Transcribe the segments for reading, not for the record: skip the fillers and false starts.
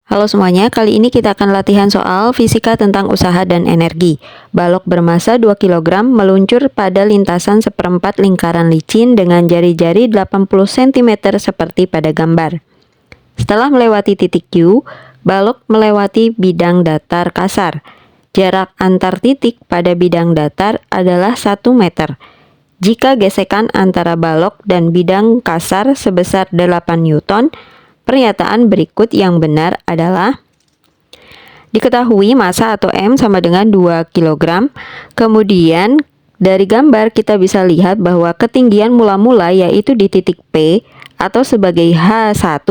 Halo semuanya, kali ini kita akan latihan soal fisika tentang usaha dan energi. Balok bermassa 2 kg meluncur pada lintasan seperempat lingkaran licin dengan jari-jari 80 cm seperti pada gambar. Setelah melewati titik Q, balok melewati bidang datar kasar. Jarak antar titik pada bidang datar adalah 1 meter. Jika gesekan antara balok dan bidang kasar sebesar 8 Newton, pernyataan berikut yang benar adalah: diketahui massa atau M sama dengan 2 kg. Kemudian dari gambar kita bisa lihat bahwa ketinggian mula-mula yaitu di titik P atau sebagai H1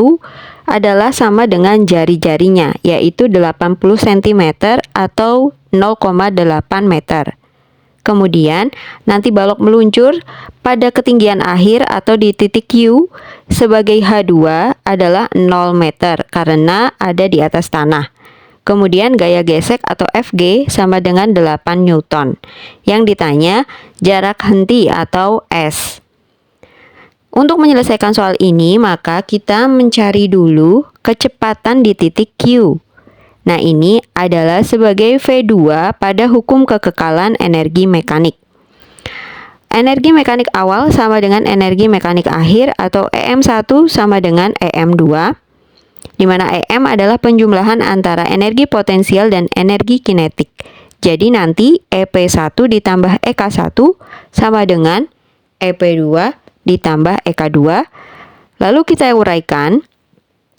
adalah sama dengan jari-jarinya yaitu 80 cm atau 0,8 meter. Kemudian nanti balok meluncur pada ketinggian akhir atau di titik Q sebagai H2 adalah 0 meter karena ada di atas tanah. Kemudian gaya gesek atau Fg sama dengan 8 Newton. Yang ditanya jarak henti atau S. Untuk menyelesaikan soal ini maka kita mencari dulu kecepatan di titik Q. Nah, ini adalah sebagai V2 pada hukum kekekalan energi mekanik. Energi mekanik awal sama dengan energi mekanik akhir atau EM1 sama dengan EM2, di mana EM adalah penjumlahan antara energi potensial dan energi kinetik. Jadi nanti EP1 ditambah EK1 sama dengan EP2 ditambah EK2. Lalu kita uraikan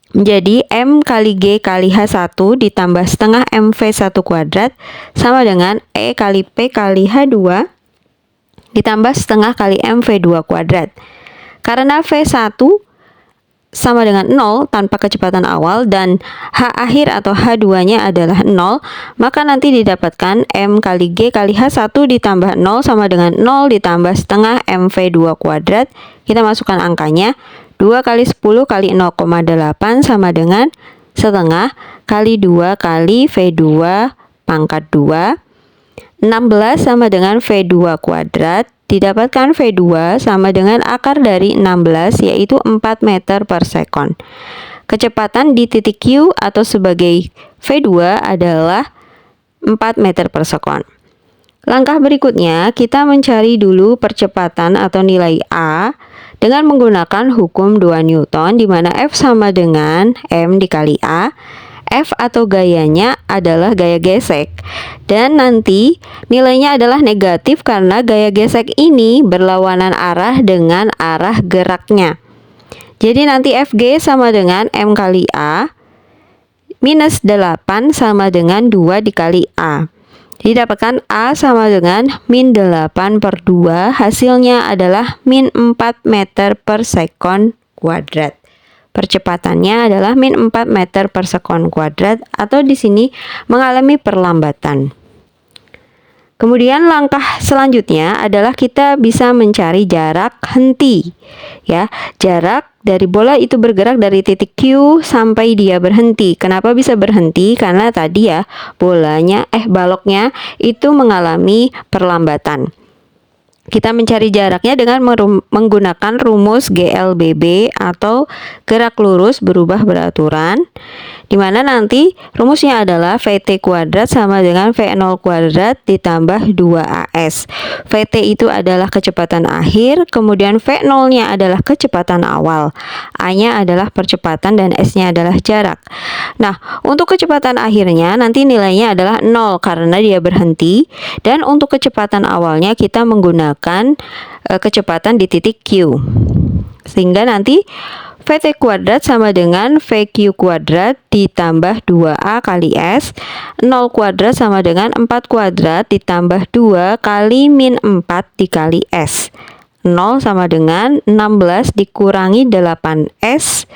menjadi M kali G kali H1 ditambah setengah MV1 kuadrat sama dengan E kali P kali H2 ditambah setengah kali MV2 kuadrat. Karena V1 sama dengan 0 tanpa kecepatan awal dan H akhir atau H2-nya adalah 0, maka nanti didapatkan M kali G kali H1 ditambah 0 sama dengan 0 ditambah setengah MV2 kuadrat. Kita masukkan angkanya. 2 kali 10 kali 0,8 sama dengan setengah kali 2 kali V2 pangkat 2. 16 sama dengan V2 kuadrat. Didapatkan V2 sama dengan akar dari 16 yaitu 4 meter per sekon. Kecepatan di titik Q atau sebagai V2 adalah 4 meter per sekon. Langkah berikutnya kita mencari dulu percepatan atau nilai A dengan menggunakan hukum 2 Newton di mana F sama dengan M dikali A. F atau gayanya adalah gaya gesek dan nanti nilainya adalah negatif karena gaya gesek ini berlawanan arah dengan arah geraknya. Jadi nanti Fg sama dengan M kali A minus 8 sama dengan 2 dikali A. Didapatkan A sama dengan min 8 per 2, hasilnya adalah min 4 meter per sekon kuadrat. Percepatannya adalah min 4 meter per sekon kuadrat atau di sini mengalami perlambatan. Kemudian langkah selanjutnya adalah kita bisa mencari jarak henti. Ya, jarak dari bola itu bergerak dari titik Q sampai dia berhenti. Kenapa bisa berhenti? Karena tadi ya baloknya itu mengalami perlambatan. Kita mencari jaraknya dengan menggunakan rumus GLBB atau gerak lurus berubah beraturan, di mana nanti rumusnya adalah VT kuadrat sama dengan V0 kuadrat ditambah 2AS. VT itu adalah kecepatan akhir, kemudian V0-nya adalah kecepatan awal, A-nya adalah percepatan dan S-nya adalah jarak. Nah, untuk kecepatan akhirnya nanti nilainya adalah 0 karena dia berhenti, dan untuk kecepatan awalnya kita menggunakan kecepatan di titik Q. Sehingga nanti VT kuadrat sama dengan VQ kuadrat ditambah 2A kali S. 0 kuadrat sama dengan 4 kuadrat ditambah 2 kali min 4 dikali S. 0 sama dengan 16 dikurangi 8S.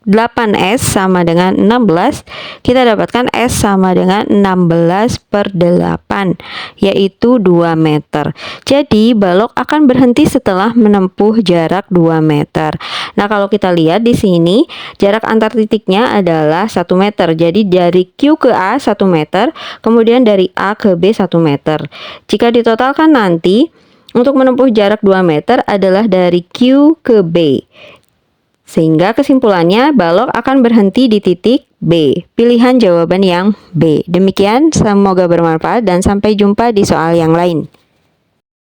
8S sama dengan 16, kita dapatkan S sama dengan 16 per 8, yaitu 2 meter. Jadi balok akan berhenti setelah menempuh jarak 2 meter. Nah, kalau kita lihat di sini, jarak antar titiknya adalah 1 meter. Jadi dari Q ke A 1 meter, kemudian dari A ke B 1 meter. Jika ditotalkan nanti, untuk menempuh jarak 2 meter adalah dari Q ke B. Sehingga kesimpulannya balok akan berhenti di titik B. Pilihan jawaban yang B. Demikian, semoga bermanfaat dan sampai jumpa di soal yang lain.